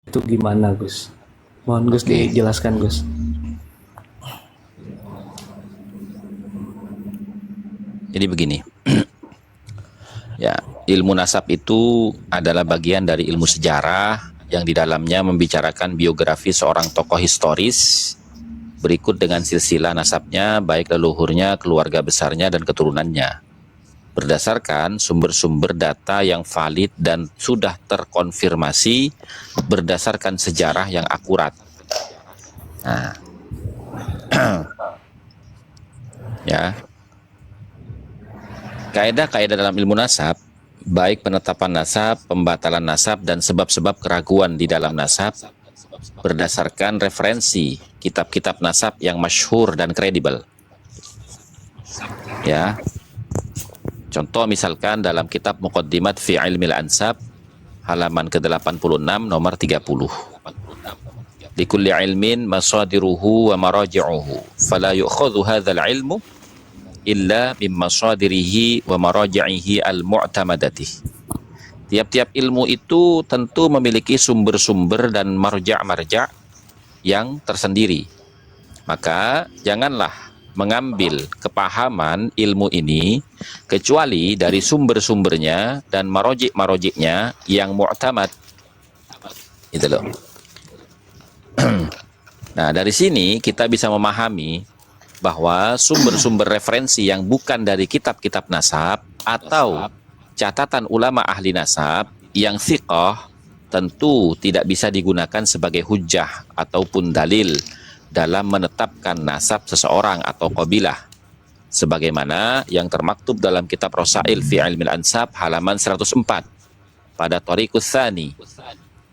itu gimana, Gus? Mohon Gus Oke, dijelaskan, Gus. jadi begini. Ya, ilmu nasab itu adalah bagian dari ilmu sejarah yang di dalamnya membicarakan biografi seorang tokoh historis berikut dengan silsilah nasabnya, baik leluhurnya, keluarga besarnya, dan keturunannya. Berdasarkan sumber-sumber data yang valid dan sudah terkonfirmasi berdasarkan sejarah yang akurat. Nah, ya, kaidah-kaidah dalam ilmu nasab, baik penetapan nasab, pembatalan nasab, dan sebab-sebab keraguan di dalam nasab, berdasarkan referensi kitab-kitab nasab yang masyhur dan kredibel. Ya, contoh misalkan dalam kitab Muqaddimat fi Ilmil Ansab, halaman ke-86 nomor 30. Likulli ilmin masadiruhu wa maraji'uhu, fala yu'khadhu hadzal ilmu illa min masadirihi wa maraji'ihi al-mu'tamadati. Tiap-tiap ilmu itu tentu memiliki sumber-sumber dan marja'-marja' yang tersendiri. Maka janganlah mengambil kepahaman ilmu ini kecuali dari sumber-sumbernya dan marojik-marojiknya yang mu'tamad. Itu loh. Nah, dari sini kita bisa memahami bahwa sumber-sumber referensi yang bukan dari kitab-kitab nasab atau catatan ulama ahli nasab yang thiqah tentu tidak bisa digunakan sebagai hujjah ataupun dalil dalam menetapkan nasab seseorang atau qabilah, sebagaimana yang termaktub dalam kitab Rasail fi Ilmil Ansab halaman 104 pada Thariqus Tsani,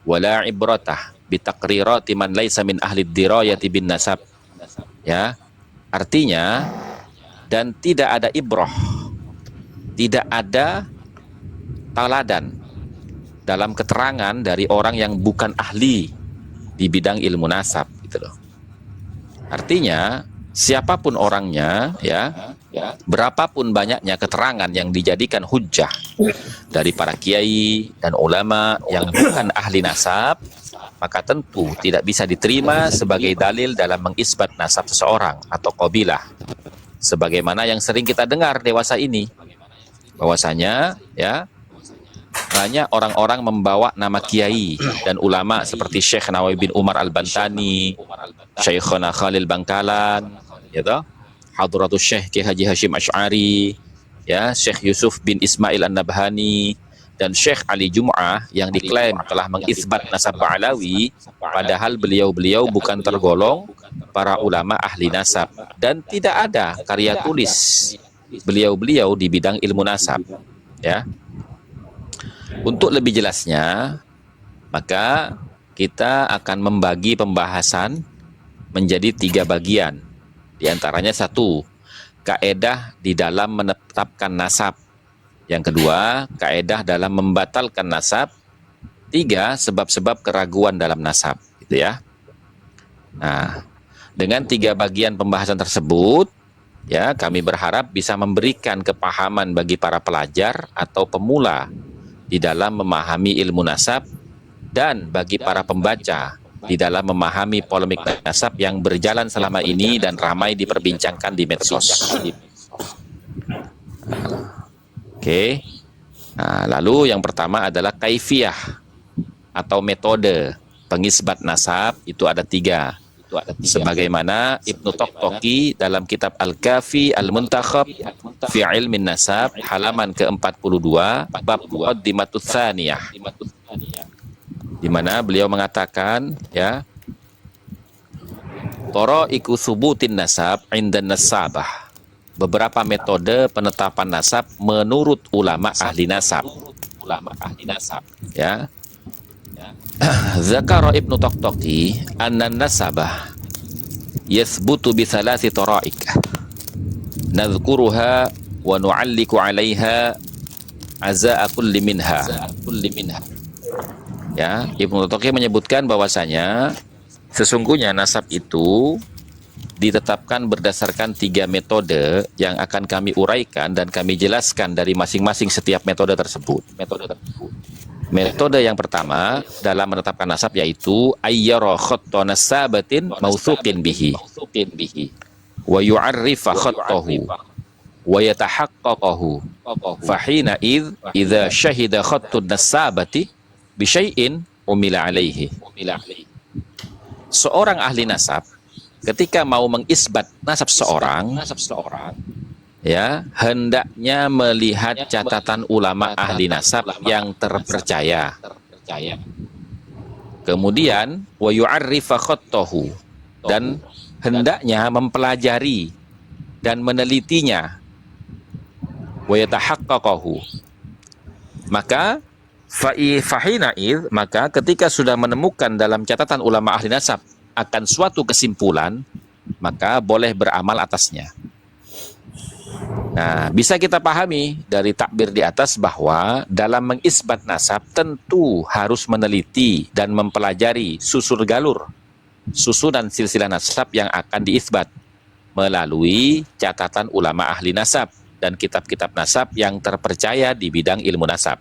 wala ibratah bitaqrirati man laisa min ahli dirayati bin nasab. Ya, artinya, dan tidak ada ibrah, tidak ada teladan dalam keterangan dari orang yang bukan ahli di bidang ilmu nasab, gitu loh. Artinya, siapapun orangnya, ya, berapapun banyaknya keterangan yang dijadikan hujjah dari para kiai dan ulama yang bukan ahli nasab, maka tentu tidak bisa diterima sebagai dalil dalam mengisbat nasab seseorang atau qabilah. Sebagaimana yang sering kita dengar dewasa ini, bahwasanya ya banyak orang-orang membawa nama kiai dan ulama seperti Syekh Nawawi bin Umar Al-Bantani, Syekhona Khalil Bangkalan, gitu, Hadratus Syekh Ki Haji Hashim Asy'ari, ya, Syekh Yusuf bin Ismail An-Nabhani, dan Syekh Ali Jum'ah yang diklaim telah mengisbat nasab Ba'alawi, padahal beliau-beliau bukan tergolong para ulama ahli nasab dan tidak ada karya tulis beliau-beliau di bidang ilmu nasab. Ya, untuk lebih jelasnya, maka kita akan membagi pembahasan menjadi 3 bagian. Di antaranya 1, kaedah di dalam menetapkan nasab. Yang kedua, kaedah dalam membatalkan nasab. 3, sebab-sebab keraguan dalam nasab, gitu ya. Nah, dengan 3 bagian pembahasan tersebut, ya, kami berharap bisa memberikan kepahaman bagi para pelajar atau pemula di dalam memahami ilmu nasab dan bagi para pembaca di dalam memahami polemik nasab yang berjalan selama ini dan ramai diperbincangkan di medsos. Oke. Nah, lalu yang pertama adalah kaifiyah atau metode pengisbat nasab, itu ada 3. Sebagaimana Ibnu Taqtaqi dalam kitab Al-Kafi Al-Muntakhab fi Ilmin Nasab halaman ke-42 bab Muqaddimatut Tsaniyah, di mana beliau mengatakan, ya, Tara'iku thubutin nasab indan nasabah, beberapa metode penetapan nasab menurut ulama ahli nasab. Ya. Zakara Ibnu Taqtaqi anna nasabah yathbutu bi thalathi tara'ik nadhkuruha wa nu'alliku 'alaiha aza'a kulli minha. Ya, Ibnu Taqtaqi menyebutkan bahwasanya sesungguhnya nasab itu ditetapkan berdasarkan 3 metode yang akan kami uraikan dan kami jelaskan dari masing-masing setiap metode tersebut. Metode yang pertama dalam menetapkan nasab yaitu ayyara khatta nasabatin mauthuqin bihi wa yu'arrifa khattahu wa yatahaqqaqahu fahina idza syahida khattun nasabati bi syai'in umila alaihi. Seorang ahli nasab ketika mau mengisbat nasab seorang, ya, hendaknya melihat catatan ulama ahli nasab yang terpercaya. Kemudian wa yu'arrifa khattahu, dan hendaknya mempelajari dan menelitinya. Wa yatahaqqaqahu, maka maka ketika sudah menemukan dalam catatan ulama ahli nasab akan suatu kesimpulan, maka boleh beramal atasnya. Nah, bisa kita pahami dari takbir di atas bahwa dalam mengisbat nasab tentu harus meneliti dan mempelajari susunan silsilah nasab yang akan diisbat melalui catatan ulama ahli nasab dan kitab-kitab nasab yang terpercaya di bidang ilmu nasab.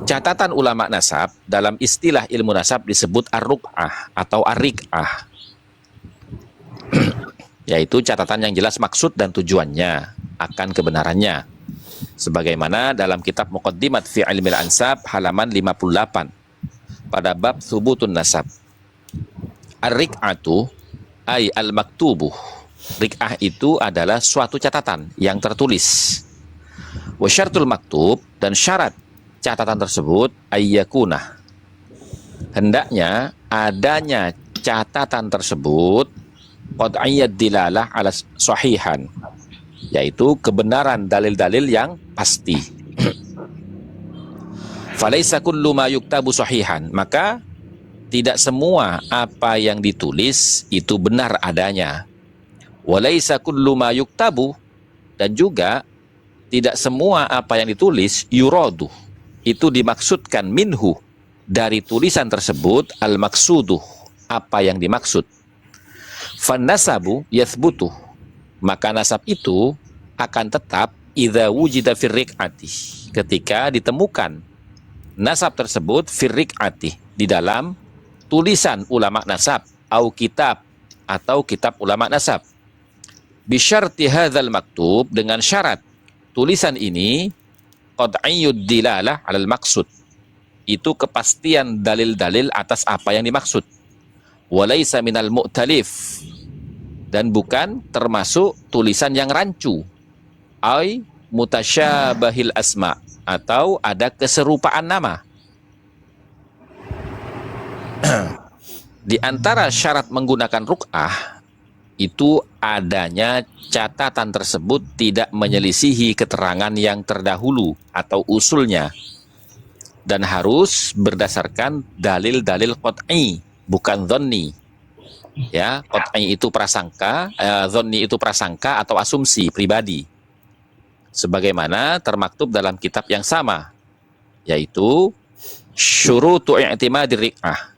Catatan ulama nasab dalam istilah ilmu nasab disebut ar-ruq'ah atau ar-riq'ah, yaitu catatan yang jelas maksud dan tujuannya akan kebenarannya. Sebagaimana dalam kitab Muqaddimat fi Ilmil Ansab halaman 58 pada bab Thubutun Nasab. Ar-riq'atu ay al-maktubuh. Riq'ah itu adalah suatu catatan yang tertulis. Wa syartul maktub, dan syarat catatan tersebut ayyakuna, hendaknya adanya catatan tersebut qad'iyyad dilalah ala sahihan, yaitu kebenaran dalil-dalil yang pasti. Falaisa kullu ma yuktabu sahihan, maka tidak semua apa yang ditulis itu benar adanya. Walaisa kullu ma yuktabu, dan juga tidak semua apa yang ditulis yuradu, itu dimaksudkan minhu, dari tulisan tersebut, al-maksuduh, apa yang dimaksud. Fannasabu yathbutuh, maka nasab itu akan tetap idza wujida firriqati, ketika ditemukan nasab tersebut firriqati, di dalam tulisan ulama nasab au kitab, atau kitab ulama nasab. Bisyarti hadzal maktub, dengan syarat tulisan ini qad'iyyud dilalah 'alal maqsud, itu kepastian dalil-dalil atas apa yang dimaksud. Walaysa minal mu'talif, dan bukan termasuk tulisan yang rancu. Ai mutasyabahil asma, atau ada keserupaan nama. Di antara syarat menggunakan ruq'ah itu adanya catatan tersebut tidak menyelisihi keterangan yang terdahulu atau usulnya, dan harus berdasarkan dalil-dalil qat'i, bukan dhonni. Ya, qat'i itu prasangka, dhonni itu prasangka atau asumsi pribadi. Sebagaimana termaktub dalam kitab yang sama, yaitu syurutu i'timadir riq'ah,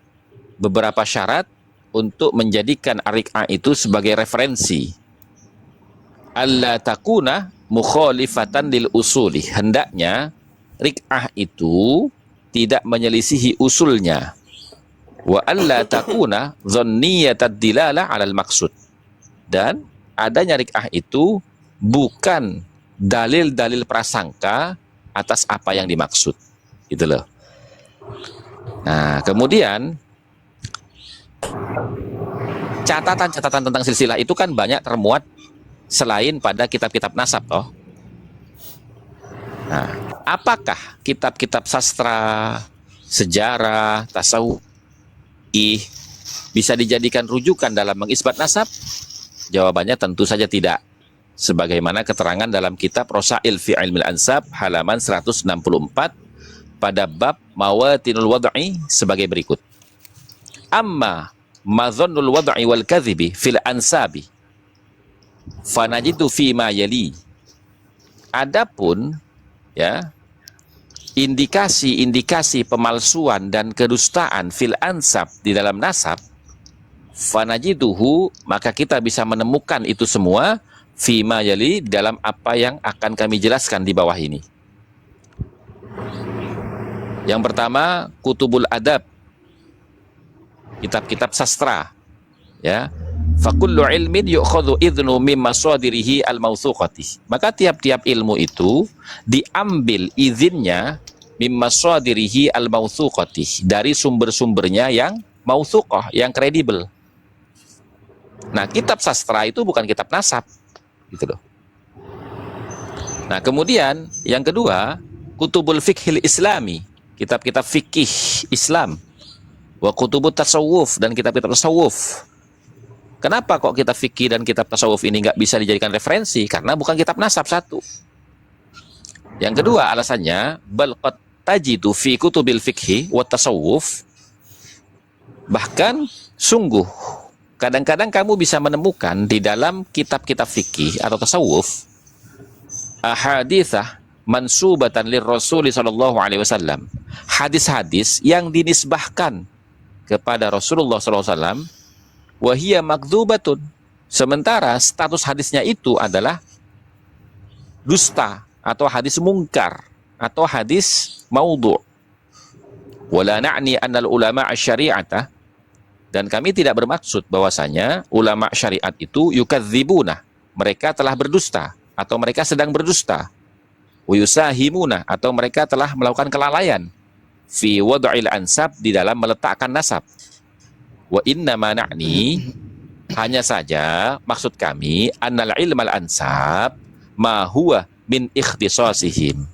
beberapa syarat untuk menjadikan ar-riq'ah itu sebagai referensi. Alla takuna mukhalifatan lil usuli, hendaknya riq'ah itu tidak menyelisihi usulnya. Wa alla takuna dhanniyatad dilalah 'alal maqsud, dan adanya riq'ah itu bukan dalil-dalil prasangka atas apa yang dimaksud. Gitu loh. Nah, kemudian catatan-catatan tentang silsilah itu kan banyak termuat selain pada kitab-kitab nasab toh. Nah, apakah kitab-kitab sastra, sejarah, tasawuf bisa dijadikan rujukan dalam mengisbat nasab? Jawabannya tentu saja tidak. Sebagaimana keterangan dalam kitab Rosail fi Ilmil Ansab halaman 164 pada bab Mawatinul Wad'i sebagai berikut. Amma madhannul wad'i wal kadhibi fil ansabi fanajidu fi ma yali. Adapun ya indikasi-indikasi pemalsuan dan kedustaan fil ansab, di dalam nasab, fanajiduhu, maka kita bisa menemukan itu semua fima yali, dalam apa yang akan kami jelaskan di bawah ini. Yang pertama, kutubul adab, kitab-kitab sastra, ya. Fakullu ilmin yu'khadhu idhnu min masadirihi al-mawthuqati. Maka tiap-tiap ilmu itu diambil izinnya min masadirihi al-mawthuqati, dari sumber-sumbernya yang mawthuqah, yang kredibel. Nah, kitab sastra itu bukan kitab nasab, gitu loh. Nah, kemudian yang kedua, kutubul fiqhil islami, kitab-kitab fikih Islam, wa kutubut tasawuf, dan kitab-kitab tasawuf. Kenapa kok kitab fikih dan kitab tasawuf ini nggak bisa dijadikan referensi? Karena bukan kitab nasab, satu. Yang kedua alasannya, bal qad tajidu fi kutubil fikhi wa tasawuf, bahkan sungguh kadang-kadang kamu bisa menemukan di dalam kitab-kitab fikih atau tasawuf ahaditsah mansubatan lir Rasul sallallahu alaihi wasallam, hadis-hadis yang dinisbahkan kepada Rasulullah sallallahu alaihi wasallam, wa hiya makdzubatun, sementara status hadisnya itu adalah dusta atau hadis mungkar atau hadis maudhu'. Wala na'ni annal ulama asy-syari'ata, dan kami tidak bermaksud bahwasanya ulama syariat itu yukadzibuna, mereka telah berdusta atau mereka sedang berdusta, wa yusahimuna, atau mereka telah melakukan kelalaian fi wad'il ansab, di dalam meletakkan nasab. Wa inna ma na'ni, hanya saja maksud kami, annal ilmal ansab ma huwa min ikhtisasihim,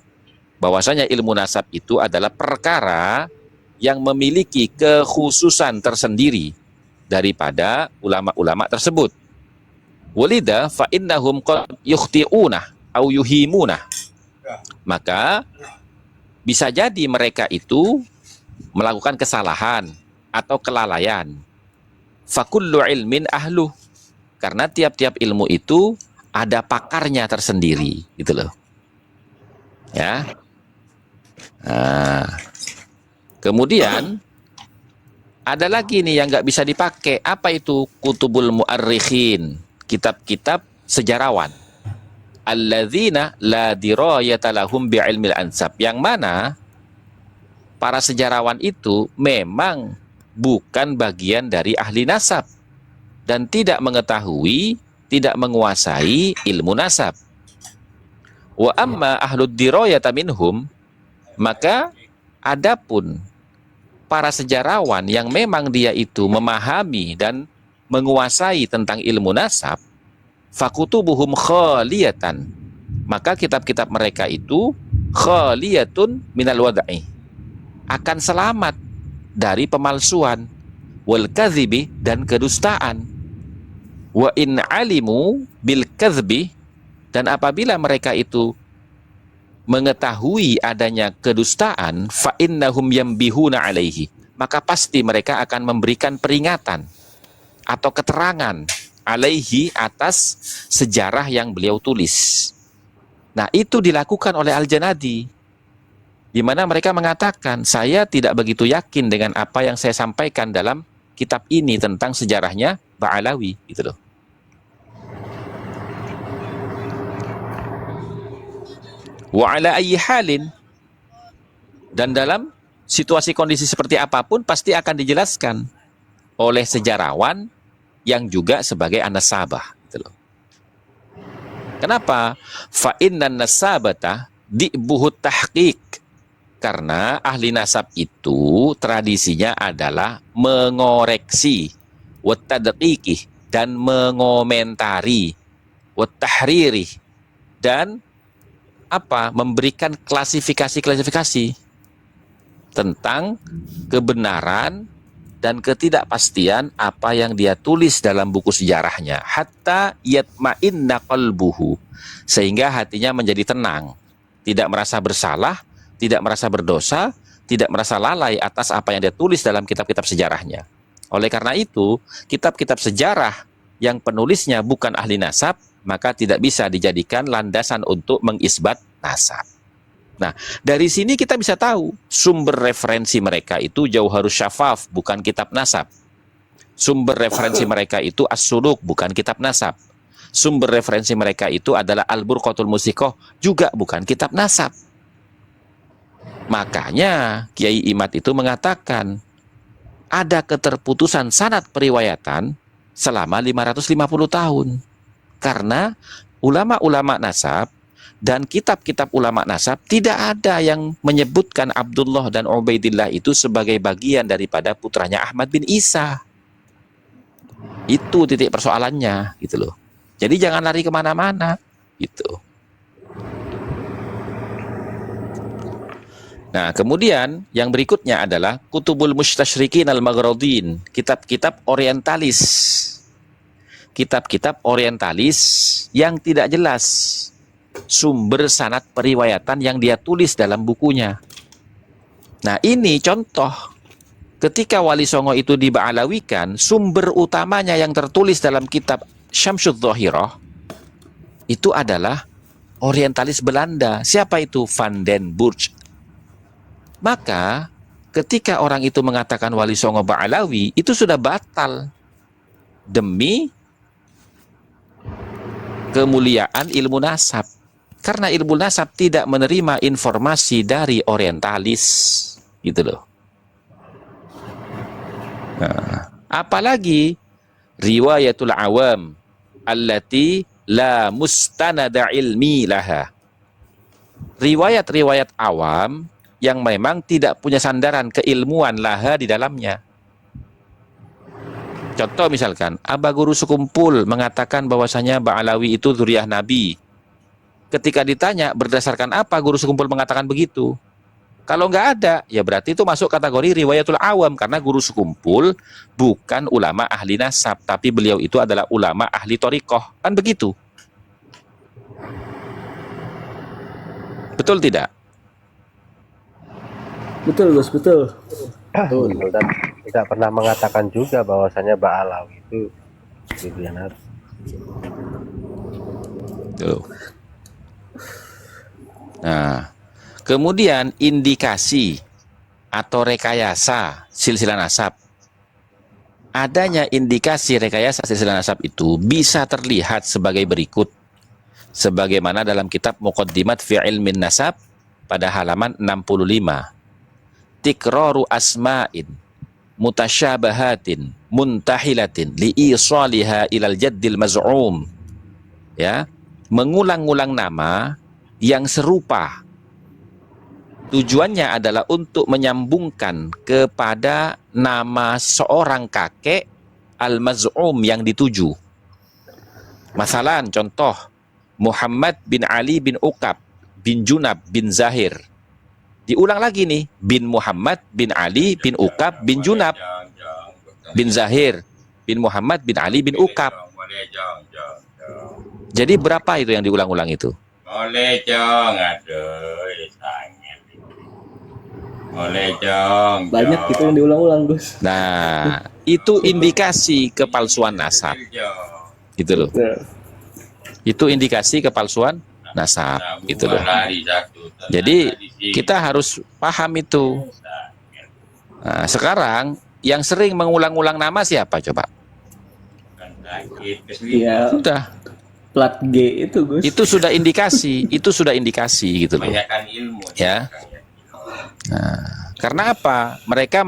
bahwasanya ilmu nasab itu adalah perkara yang memiliki kekhususan tersendiri daripada ulama-ulama tersebut. Walida fa innahum qad yukhti'una au yuhimuna, maka bisa jadi mereka itu melakukan kesalahan atau kelalaian. Fakullu ilmin ahlu, karena tiap-tiap ilmu itu ada pakarnya tersendiri, gitu loh. Ya. Nah, kemudian ada lagi nih yang nggak bisa dipakai. Apa itu? Kutubul mu'arrikhin, kitab-kitab sejarawan. Alladzina la dirayata lahum bi'ilmil ansab, yang mana para sejarawan itu memang bukan bagian dari ahli nasab dan tidak mengetahui, tidak menguasai ilmu nasab. Wa amma ahlud dirayata minhum, maka adapun para sejarawan yang memang dia itu memahami dan menguasai tentang ilmu nasab, fakutubuhum khaliyatan, maka kitab-kitab mereka itu khaliyatun minal wada'i, akan selamat dari pemalsuan, wal kadhibi, dan kedustaan. Wa in alimu bil kadhbi, dan apabila mereka itu mengetahui adanya kedustaan, fa innahum yambihuna alaihi, maka pasti mereka akan memberikan peringatan atau keterangan alaihi, atas sejarah yang beliau tulis. Nah, itu dilakukan oleh Al-Janadi, di mana mereka mengatakan, saya tidak begitu yakin dengan apa yang saya sampaikan dalam kitab ini tentang sejarahnya Ba'alawi, gitu loh. Wa ala ayyi halin, dan dalam situasi kondisi seperti apapun pasti akan dijelaskan oleh sejarawan yang juga sebagai an-nasabah, gitu loh. Kenapa? Fa innan nasabata di'buhut tahqiq, karena ahli nasab itu tradisinya adalah mengoreksi, wattadqiqih, dan mengomentari, wattahriri, dan memberikan klasifikasi-klasifikasi tentang kebenaran dan ketidakpastian apa yang dia tulis dalam buku sejarahnya, hatta yatma'inna qalbuhu, sehingga hatinya menjadi tenang, tidak merasa bersalah, tidak merasa berdosa, tidak merasa lalai atas apa yang dia tulis dalam kitab-kitab sejarahnya. Oleh karena itu, kitab-kitab sejarah yang penulisnya bukan ahli nasab, maka tidak bisa dijadikan landasan untuk mengisbat nasab. Nah, dari sini kita bisa tahu sumber referensi mereka itu Jauharus Syafaf, bukan kitab nasab. Sumber referensi mereka itu As-Suluk, bukan kitab nasab. Sumber referensi mereka itu adalah Al-Burqatul Musiqoh, juga bukan kitab nasab. Makanya Kiai Imad itu mengatakan ada keterputusan sanad periwayatan selama 550 tahun. Karena ulama-ulama nasab dan kitab-kitab ulama nasab tidak ada yang menyebutkan Abdullah dan Ubaidillah itu sebagai bagian daripada putranya Ahmad bin Isa. Itu titik persoalannya, gitu loh. Jadi jangan lari kemana-mana, gitu. Nah, kemudian yang berikutnya adalah Kutubul Mustasyrikin al-Maghradin, kitab-kitab orientalis. Kitab-kitab orientalis yang tidak jelas sumber sanad periwayatan yang dia tulis dalam bukunya. Nah, ini contoh ketika Wali Songo itu diba'alawikan, sumber utamanya yang tertulis dalam kitab Syamsud Dhahirah itu adalah orientalis Belanda. Siapa itu? Van den Burg. Maka ketika orang itu mengatakan Wali Songo Ba'alawi, itu sudah batal demi kemuliaan ilmu nasab. Karena ilmu nasab tidak menerima informasi dari orientalis, gitu loh. Nah, apalagi riwayatul awam allati la mustanada ilmi laha. Riwayat-riwayat awam yang memang tidak punya sandaran keilmuan laha di dalamnya. Contoh misalkan, Aba Guru Sekumpul mengatakan bahwasanya Ba'alawi itu zuriyah Nabi. Ketika ditanya berdasarkan apa Guru Sekumpul mengatakan begitu? Kalau nggak ada, ya berarti itu masuk kategori riwayatul awam, karena Guru Sekumpul bukan ulama ahli nasab, tapi beliau itu adalah ulama ahli thariqah. Kan begitu? Betul tidak? Betul, Gus, betul. Betul, dan tidak pernah mengatakan juga bahwasanya Ba'alawi itu Nabi. Tuh. Nah, kemudian indikasi atau rekayasa silsilah nasab. Adanya indikasi rekayasa silsilah nasab itu bisa terlihat sebagai berikut. Sebagaimana dalam kitab Muqaddimat fi Ilmin Nasab pada halaman 65. Tikraru asma'in mutasyabahatin muntahilatin li'isaliha ilal jaddil maz'um. Ya, mengulang-ulang nama yang serupa. Tujuannya adalah untuk menyambungkan kepada nama seorang kakek al-maz'um yang dituju. Masalan, contoh Muhammad bin Ali bin Uqab bin Junab bin Zahir. Diulang lagi nih, bin Muhammad bin Ali bin Uqab bin Junab bin Zahir bin Muhammad bin Ali bin Uqab. Jadi berapa itu yang diulang-ulang itu? Boleh jong, boleh jong. Banyak gitu yang diulang-ulang, Gus. Nah, itu indikasi kepalsuan nasab. Gitu loh. Itu indikasi kepalsuan nasab, gitu loh. Jadi kita harus paham itu. Nah, sekarang yang sering mengulang-ulang nama siapa coba? Iya. Sudah. Plat G itu, Gus. Itu sudah indikasi, gitu loh. Ya. Nah, karena apa? Mereka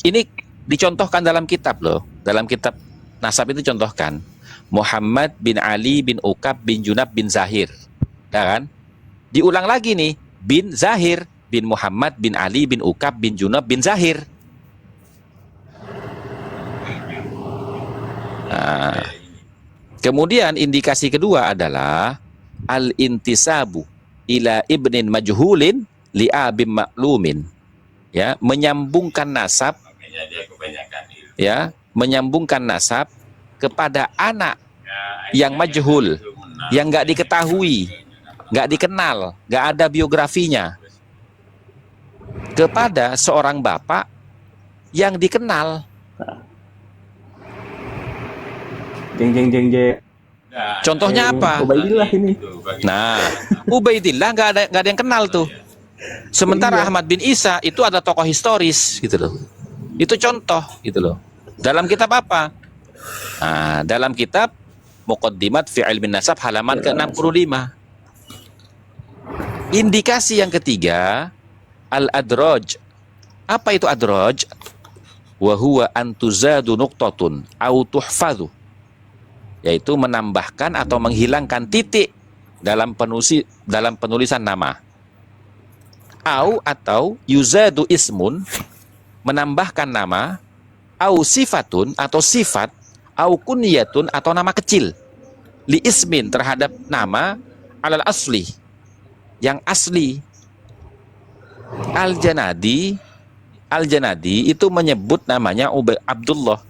ini dicontohkan dalam kitab loh. Dalam kitab nasab itu contohkan Muhammad bin Ali bin Uqab bin Junab bin Zahir. Ya kan? Diulang lagi nih, bin Zahir bin Muhammad bin Ali bin Uqab bin Junab bin Zahir. Nah, kemudian indikasi kedua adalah al-intisabu ila ibnin majhulin li abim maklumin. Ya, menyambungkan nasab, ya, menyambungkan nasab kepada anak yang majhul, yang nggak diketahui, nggak dikenal, nggak ada biografinya, kepada seorang bapak yang dikenal. Jeng. Contohnya apa? Ubaidillah ini. Nah, Ubaidillah nggak ada yang kenal tuh. Sementara Ahmad bin Isa itu ada tokoh historis, gitu loh. Itu contoh, gitu loh. Dalam kitab apa? Nah, dalam kitab Muqaddimat fi Ilmin Nasab halaman ke-65. Indikasi yang ketiga, al-adraj. Apa itu adraj? Wa huwa an tuzadu nuqtatun au tuhfadhu. Yaitu menambahkan atau menghilangkan titik dalam penulisan nama. Atau yuzadu ismun, menambahkan nama, au sifatun atau sifat, au kunyatun atau nama kecil, li ismin terhadap nama, alal asli, yang asli. Al-Janadi itu menyebut namanya Abdullah.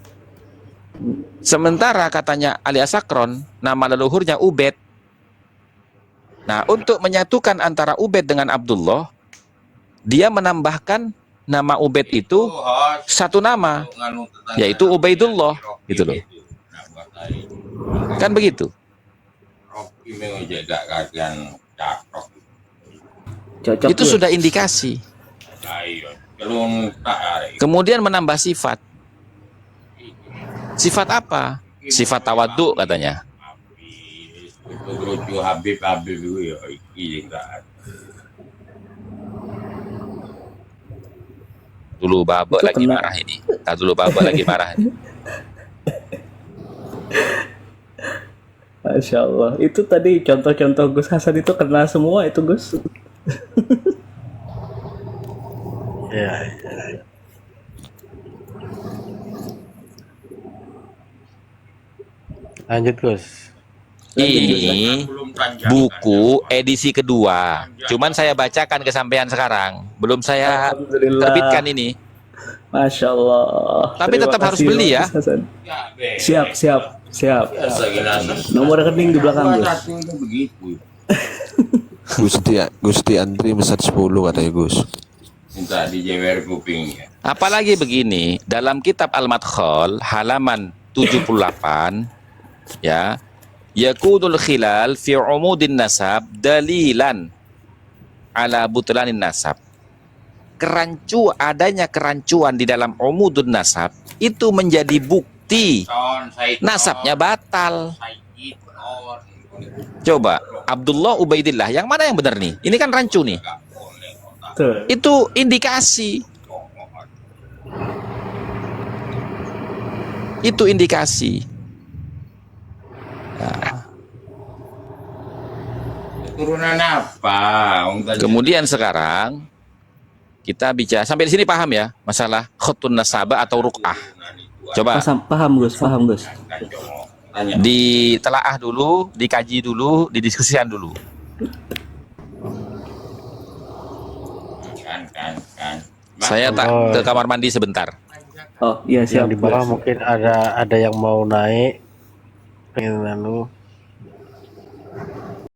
Sementara katanya Ali Asakron, nama leluhurnya Ubed. Nah, untuk menyatukan antara Ubed dengan Abdullah, dia menambahkan nama Ubed itu satu nama, yaitu Ubaidullah, gitu loh. Kan begitu. Cocok Itu Gus. sudah indikasi. Kemudian menambah sifat. Sifat apa? Sifat tawaduk katanya. Dulu Baba Itu lagi kena. marah ini. Dulu Baba lagi marah ini. Masya Allah. Itu tadi contoh-contoh Gus Hasan itu kena semua itu Gus. Ya. Lanjut Gus. Ini buku edisi kedua. Cuman saya bacakan ke sampean sekarang. Belum saya Alhamdulillah. terbitkan ini. Masya Allah. Tapi Terima tetap harus kasih, beli Gus ya. Hasan. Siap. Nomor rekening di belakang Gus. Gusti Andri mesat 10 katanya Gus. Minta dijewer kupingnya. Apalagi begini, dalam kitab Al-Madkhal halaman 78 ya, yakunul khilal fi umudin nasab dalilan ala butlanin nasab. Adanya kerancuan di dalam umudun nasab itu menjadi bukti nasabnya batal. Coba Abdullah Ubaidillah, yang mana yang benar nih? Ini kan rancu nih. Tuh. Itu indikasi. Itu indikasi. Turunan apa? Kemudian sekarang kita bicara sampai di sini, paham ya masalah khutun nasabah atau ruk'ah. Coba Paham Gus. ditelaah dulu, dikaji dulu, didiskusikan dulu. Kan. Saya tak ke kamar mandi sebentar. Oh iya siap. Yang di bawah Gus. mungkin ada yang mau naik, pengen